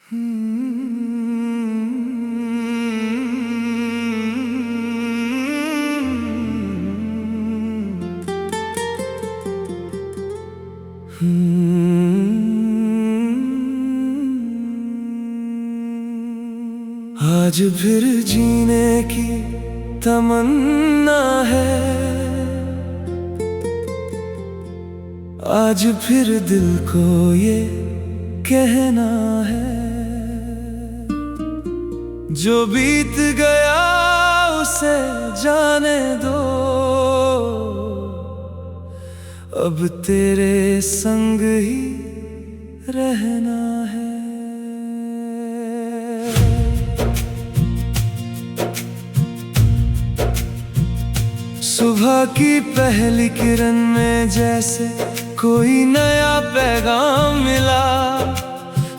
आज फिर जीने की तमन्ना है, आज फिर दिल को ये कहना है, जो बीत गया उसे जाने दो, अब तेरे संग ही रहना है। सुबह की पहली किरण में जैसे कोई नया पैगाम मिला,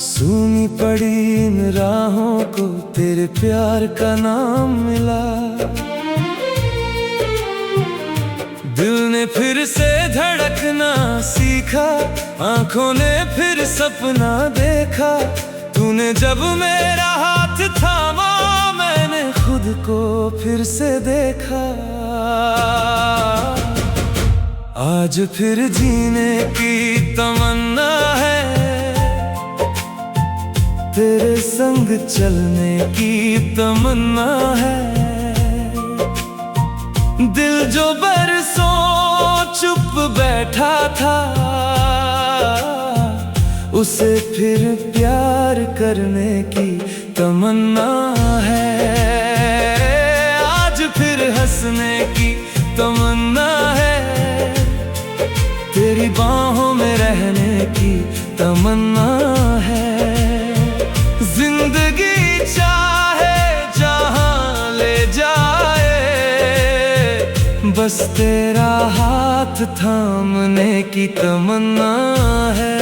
सूनी पड़ी इन राहों को तेरे प्यार का नाम मिला। दिल ने फिर से धड़कना सीखा, आंखों ने फिर सपना देखा, तूने जब मेरा हाथ थामा मैंने खुद को फिर से देखा। आज फिर जीने की तमन्ना है, तेरे संग चलने की तमन्ना है। दिल जो बरसों चुप बैठा था, उसे फिर प्यार करने की तमन्ना है। आज फिर हंसने की तमन्ना है, तेरी बाहों में रहने की तमन्ना है। जिंदगी चाहे जहां ले जाए, बस तेरा हाथ थामने की तमन्ना है।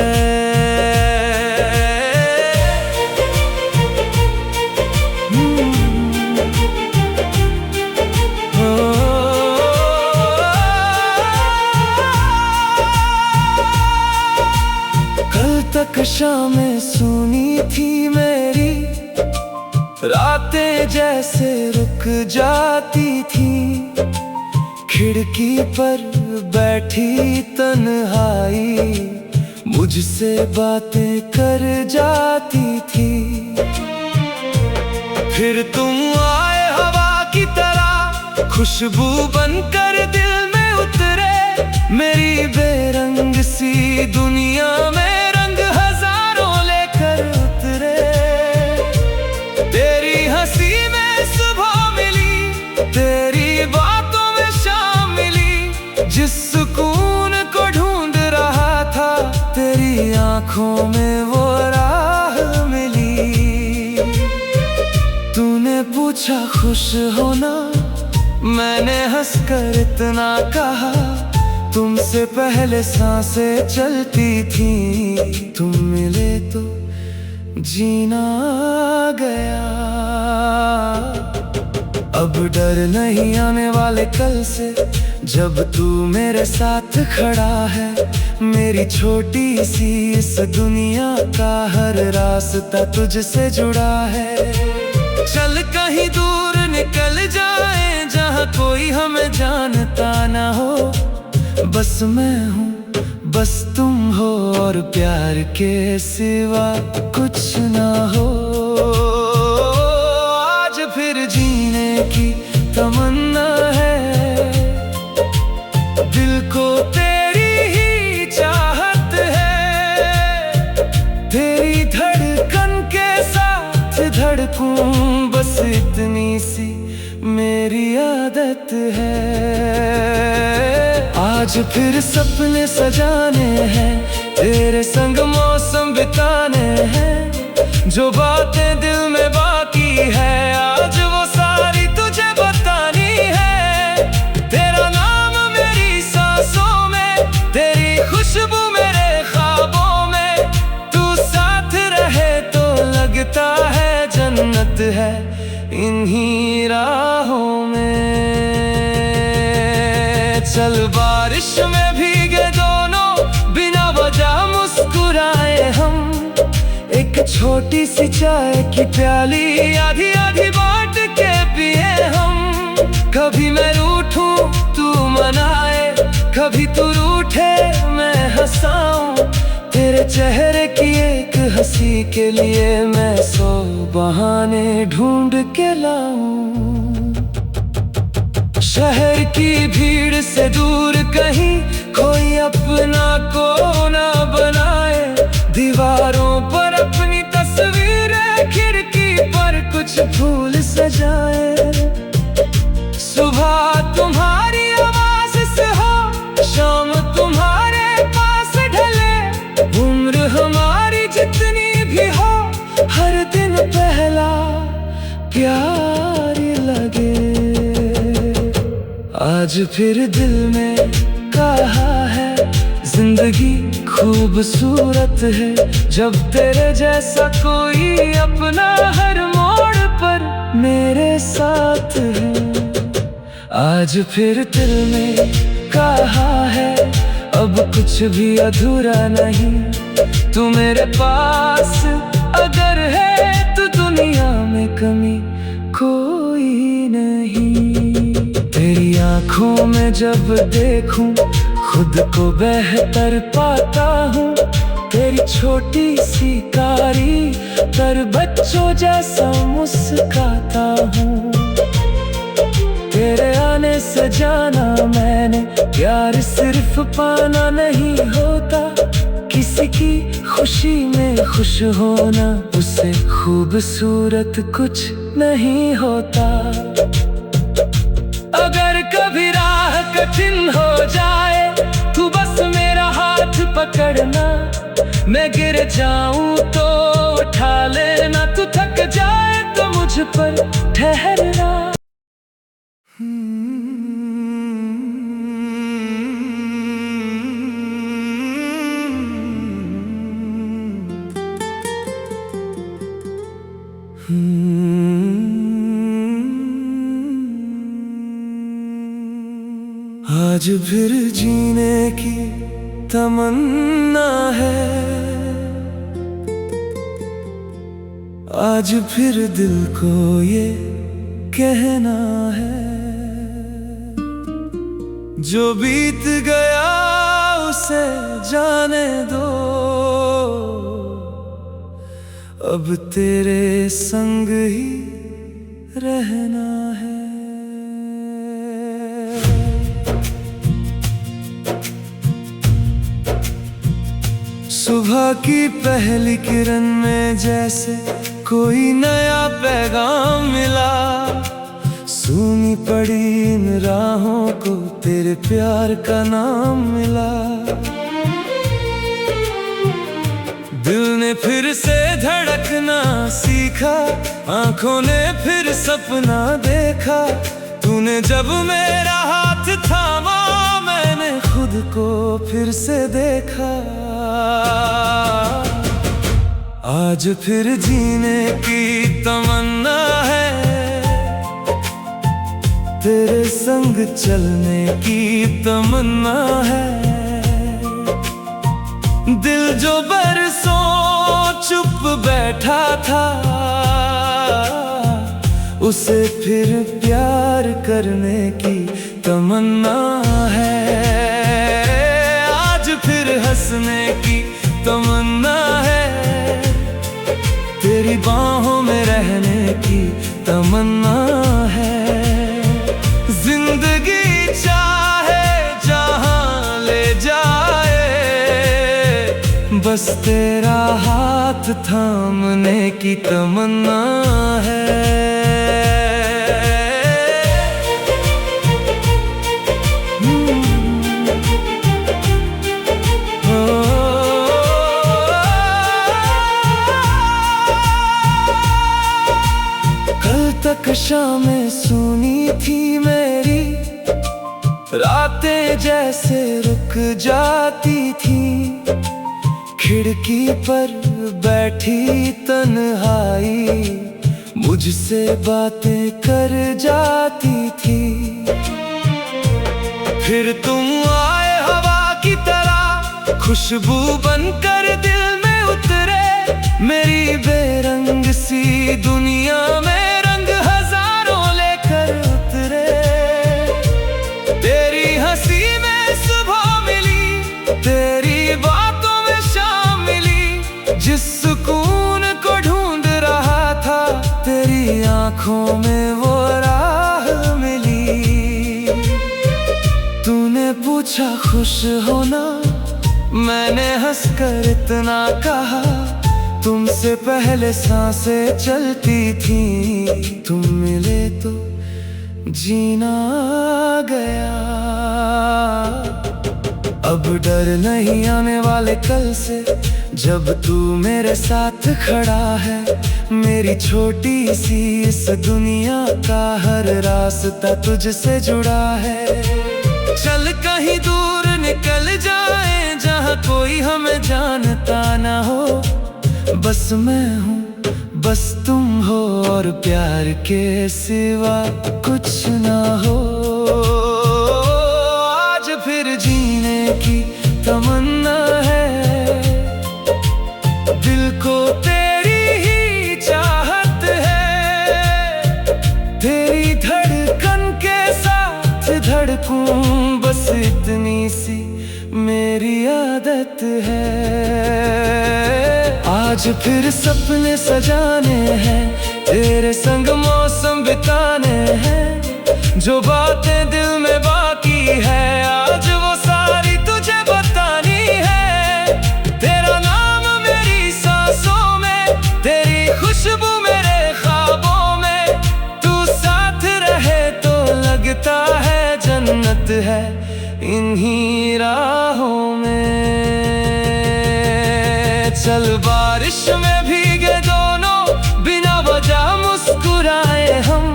तक शामें सुनी थी मेरी, रातें जैसे रुक जाती थी, खिड़की पर बैठी तन्हाई मुझसे बातें कर जाती थी। फिर तुम आए हवा की तरह, खुशबू बनकर दिल में उतरे, मेरी बेरंग सी दुनिया में तेरी बातों में शाम मिली। जिस सुकून को ढूंढ रहा था, तेरी आंखों में वो राह मिली। तूने पूछा खुश हो ना, मैंने हंसकर इतना कहा, तुमसे पहले सांसें चलती थी, तुम मिले तो जीना गया। अब डर नहीं आने वाले कल से, जब तू मेरे साथ खड़ा है। मेरी छोटी सी इस दुनिया का हर रास्ता तुझसे जुड़ा है। चल कहीं दूर निकल जाए, जहाँ कोई हमें जानता ना हो। बस मैं हूँ, बस तुम हो, और प्यार के सिवा कुछ ना हो। आज फिर जीने की तमन्ना है, दिल को तेरी ही चाहत है। तेरी धड़कन के साथ धड़कूं, बस इतनी सी मेरी आदत है। आज फिर सपने सजाने हैं, तेरे संग मौसम बिताने हैं। जो बातें दिल में बाकी है, आज वो सारी तुझे बतानी है। तेरा नाम मेरी सांसों में, तेरी खुशबू मेरे ख्वाबों में। तू साथ रहे तो लगता है जन्नत है इन्हीं राहों में। चल बारिश में भीगे दोनों, बिना वजह मुस्कुराए हम। एक छोटी सी चाय की प्याली आधी आधी बांट के पिए हम। कभी मैं रूठूं तू मनाए, कभी तू रूठे मैं हंसाऊं। तेरे चेहरे की एक हंसी के लिए मैं 100 बहाने ढूंढ के लाऊं। शहर की भीड़ से दूर कहीं कोई अपना को ना बनाए। दीवारों पर अपनी तस्वीरें, खिड़की पर कुछ फूल सजाए। सुबह तुम्हारी आवाज से हो, शाम तुम्हारे पास ढले। उम्र हमारी जितनी भी हो, हर दिन पहला प्यार लगे। आज फिर दिल में कहा है, जिंदगी खूबसूरत है जब तेरे जैसा कोई अपना हर मोड़ पर मेरे साथ है। आज फिर दिल में कहा है, अब कुछ भी अधूरा नहीं। तू मेरे पास अगर है तो दुनिया में कमी कोई नहीं। तेरी आँखों में जब देखूं खुद को बेहतर पाता हूँ। तेरी छोटी सी कारी पर बच्चों जैसा मुस्कुराता हूँ। तेरे आने से जाना मैंने, प्यार सिर्फ पाना नहीं होता। किसी की खुशी में खुश होना, उससे खूबसूरत कुछ नहीं होता। अगर कभी राह कठिन हो जाए, तू बस मेरा हाथ पकड़ना। मैं गिर जाऊं तो उठा लेना, तू थक जाए तो मुझ पर ठहरना। आज फिर जीने की तमन्ना है, आज फिर दिल को ये कहना है। जो बीत गया उसे जाने दो, अब तेरे संग ही रहना है। सुबह की पहली किरण में जैसे कोई नया पैगाम मिला। सूनी पड़ी इन राहों को तेरे प्यार का नाम मिला। दिल ने फिर से धड़कना सीखा, आंखों ने फिर सपना देखा। तूने जब मेरा हाथ थामा, मैंने खुद को फिर से देखा। आज फिर जीने की तमन्ना है, तेरे संग चलने की तमन्ना है। दिल जो बरसों चुप बैठा था, उसे फिर प्यार करने की तमन्ना है। आज फिर हंसने की तमन्ना है, तेरी बाहों में रहने की तमन्ना है। जिंदगी चाहे जहां ले जाए, बस तेरा हाथ थामने की तमन्ना है। तक शामें सुनी थी मेरी, रातें जैसे रुक जाती थी। खिड़की पर बैठी तन्हाई मुझसे बातें कर जाती थी। फिर तुम आए हवा की तरह, खुशबू बनकर दिल में उतरे। मेरी बेरंग सी दुनिया में रंग हजारों लेकर उतरे। तेरी हंसी में सुबह मिली, तेरी बातों में शाम मिली। जिस सुकून को ढूंढ रहा था, तेरी आंखों में वो राह मिली। तूने पूछा खुश हो ना, मैंने हंसकर इतना कहा। तुमसे पहले सांसें चलती थी, तुम मिले तो जीना गया। अब डर नहीं आने वाले कल से, जब तू मेरे साथ खड़ा है। मेरी छोटी सी इस दुनिया का हर रास्ता तुझसे जुड़ा है। चल कहीं दूर निकल जाए, जहाँ कोई हमें जानता ना हो। बस मैं हूँ, बस तुम हो, और प्यार के सिवा कुछ ना हो। आज फिर जीने की तमन्ना है, दिल को तेरी ही चाहत है। तेरी धड़कन के साथ धड़कूं, बस इतनी सी मेरी आदत है। आज फिर सपने सजाने हैं, तेरे संग मौसम बिताने हैं। जो बातें दिल में बाकी है, आज वो सारी तुझे बतानी है। तेरा नाम मेरी सांसों में, तेरी खुशबू मेरे ख्वाबों में। तू साथ रहे तो लगता है जन्नत है इन्हीं राहों में। चल बारिश में भीगे दोनों, बिना वजह मुस्कुराए हम।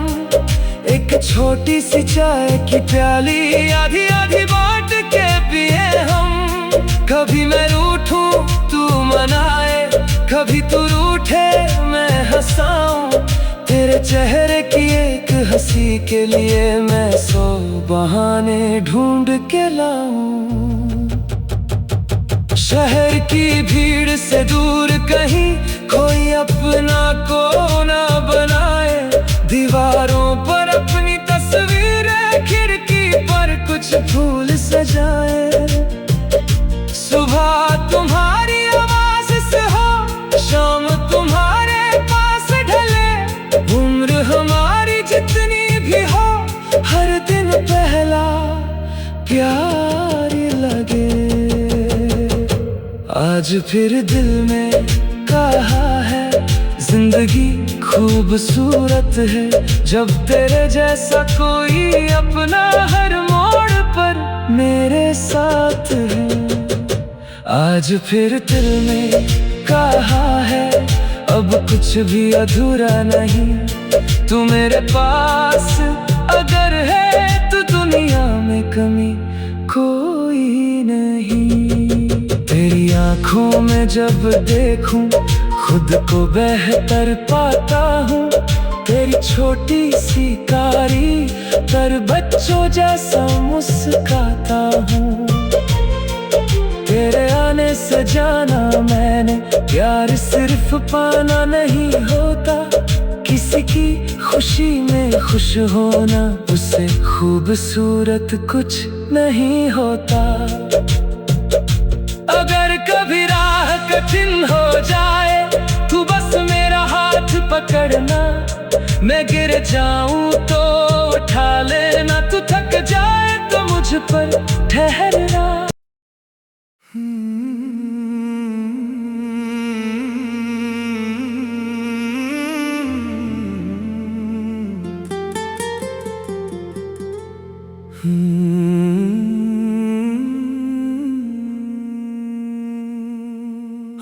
एक छोटी सी चाय की प्याली आधी आधी बांट के पिए हम। कभी मैं रूठूं तू मनाए, कभी तू रूठे मैं हंसाऊं। तेरे चेहरे की एक हंसी के लिए मैं 100 बहाने ढूंढ के लाऊं। शहर की भीड़ से दूर कहीं कोई अपना को ना बनाए। दीवारों पर अपनी तस्वीरें, खिड़की पर कुछ फूल सजाए। सुबह तुम्हारी आवाज से हो, शाम तुम्हारे पास ढले। उम्र हमारी जितनी भी हो, हर दिन पहला प्यार लगे। आज फिर दिल में कहा है, जिंदगी खूबसूरत है जब तेरे जैसा कोई अपना हर मोड़ पर मेरे साथ है। आज फिर दिल में कहा है, अब कुछ भी अधूरा नहीं। तू मेरे पास अगर है तो दुनिया में कमी कोई नहीं। तेरी आंखों में जब देखूं, खुद को बेहतर पाता हूँ। तेरी छोटी सी कारी पर बच्चों जैसा मुस्काता हूँ। तेरे आने से जाना मैंने, प्यार सिर्फ पाना नहीं होता। किसी की खुशी में खुश होना, उससे खूबसूरत कुछ नहीं होता। अगर कभी राह कठिन हो जाए, तू बस मेरा हाथ पकड़ना। मैं गिर जाऊं तो उठा लेना, तू थक जाए तो मुझ पर ठहरना।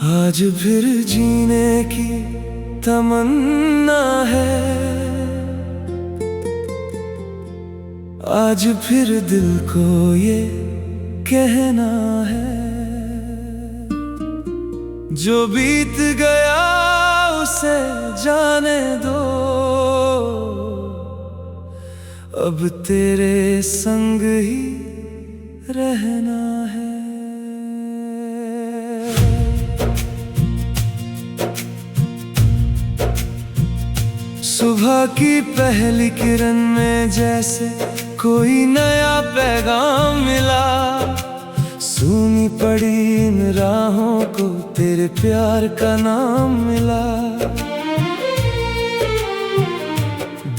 आज फिर जीने की तमन्ना है, आज फिर दिल को ये कहना है। जो बीत गया उसे जाने दो, अब तेरे संग ही रहना है। सुबह की पहली किरण में जैसे कोई नया पैगाम मिला। सूनी पड़ी इन राहों को तेरे प्यार का नाम मिला।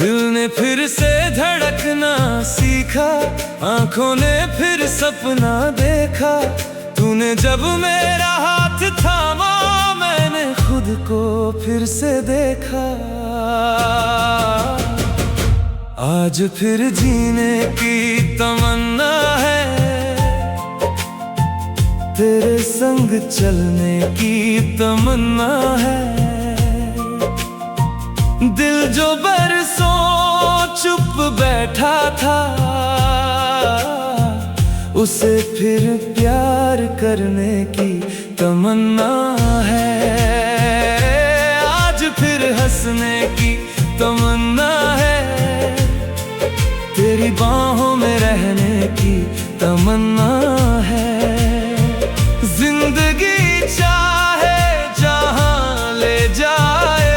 दिल ने फिर से धड़कना सीखा, आंखों ने फिर सपना देखा। तूने जब मेरा हाथ थामा, मैंने खुद को फिर से देखा। आज फिर जीने की तमन्ना है, तेरे संग चलने की तमन्ना है। दिल जो बरसों चुप बैठा था, उसे फिर प्यार करने की तमन्ना है। आज फिर हंसने की तमन्ना है, तेरी बाहों में रहने की तमन्ना है। जिंदगी चाहे जहां ले जाए,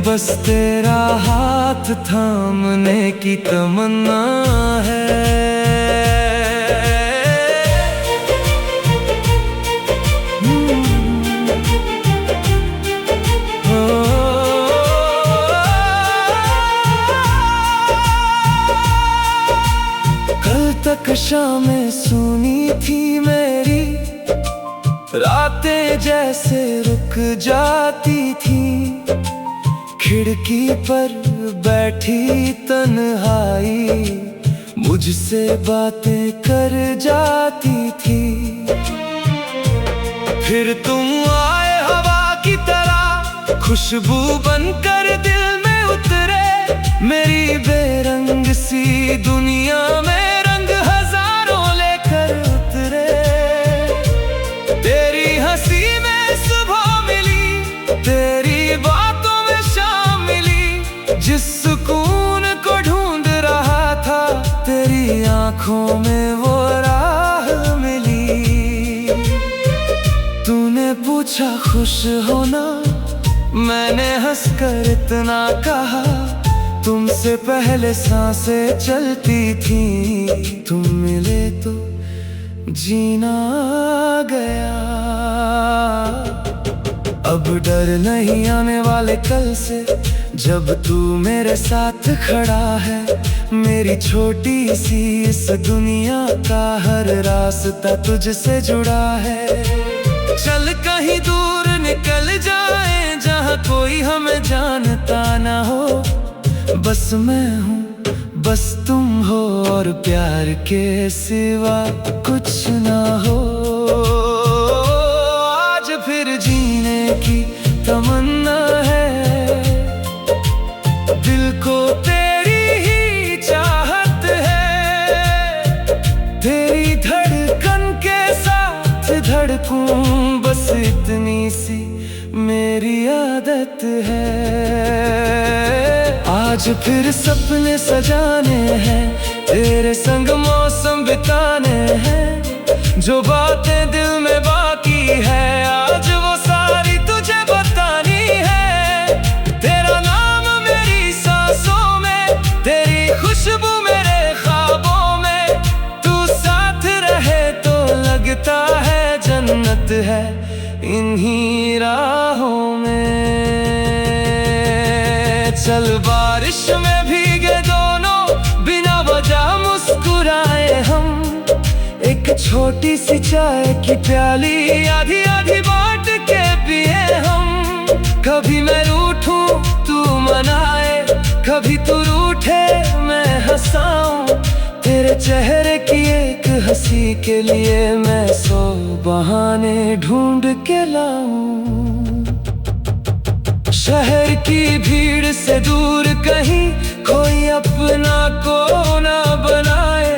बस तेरा हाथ थामने की तमन्ना है। तक शामें सुनी थी मेरी, रातें जैसे रुक जाती थी। खिड़की पर बैठी तन्हाई मुझसे बातें कर जाती थी। फिर तुम आए हवा की तरह, खुशबू बनकर दिल में उतरे। मेरी बेरंग सी दुनिया में तेरी बातों में शामिली। जिस सुकून को ढूंढ रहा था, तेरी आंखों में वो राह मिली। तूने पूछा खुश हो ना, मैंने हंसकर इतना कहा। तुमसे पहले सांसें चलती थी, तुम मिले तो जीना गया। अब डर नहीं आने वाले कल से, जब तू मेरे साथ खड़ा है। मेरी छोटी सी इस दुनिया का हर रास्ता तुझसे जुड़ा है। चल कहीं दूर निकल जाए, जहाँ कोई हमें जानता ना हो। बस मैं हूँ, बस तुम हो, और प्यार के सिवा कुछ ना हो। आज फिर जीने की तमन्ना है, दिल को तेरी ही चाहत है। तेरी धड़कन के साथ धड़कूं, बस इतनी सी मेरी आदत है। आज फिर सपने सजाने हैं, तेरे संग मौसम बिताने हैं। जो बातें दिल में बाकी है, आज वो सारी तुझे बतानी है। तेरा नाम मेरी सांसों में, तेरी खुशबू मेरे ख्वाबों में। तू साथ रहे तो लगता है जन्नत है इन्हीं राहों में। चल बारिश में भीगे दोनों, बिना वजह मुस्कुराए हम। एक छोटी सी चाय की प्याली आधी आधी बांट के पिए हम। कभी मैं रूठूं तू मनाए, कभी तू रूठे मैं हंसाऊं। तेरे चेहरे की एक हंसी के लिए मैं 100 बहाने ढूंढ के लाऊं। शहर की भीड़ से दूर कहीं कोई अपना को ना बनाए।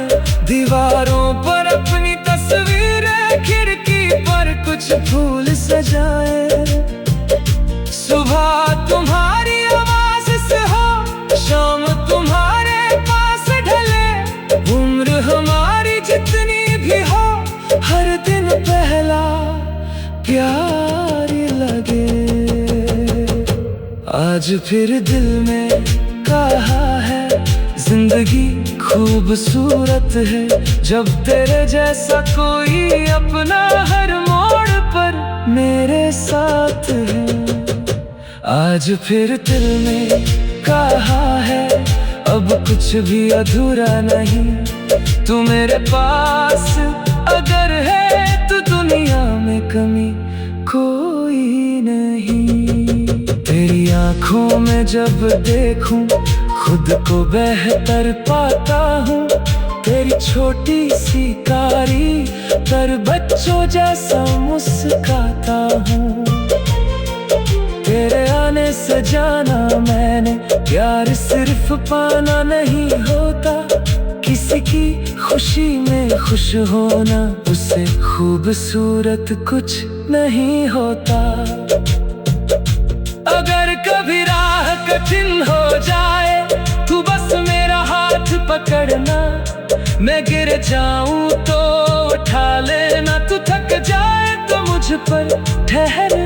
दीवारों पर अपनी तस्वीरें, खिड़की पर कुछ फूल सजाए। सुबह तुम्हारी आवाज से हो, शाम तुम्हारे पास ढले। उम्र हमारी जितनी भी हो, हर दिन पहला प्यार लगे। आज आज फिर दिल में कहा है, जिंदगी खूबसूरत है जब तेरे जैसा कोई अपना हर मोड़ पर मेरे साथ है। आज फिर दिल में कहा है, अब कुछ भी अधूरा नहीं, तू मेरे पास अगर है तो दुनिया में कमी कोई नहीं। तेरी आंखों में जब देखूं खुद को बेहतर पाता हूँ, तेरी छोटी सी कारी पर बच्चों जैसा मुस्काता हूँ। तेरे आने से जाना मैंने, प्यार सिर्फ पाना नहीं होता, किसी की खुशी में खुश होना उससे खूबसूरत कुछ नहीं होता। अगर कभी राह कठिन हो जाए तू बस मेरा हाथ पकड़ना, मैं गिर जाऊं तो उठा लेना, तू थक जाए तो मुझ पर ठहर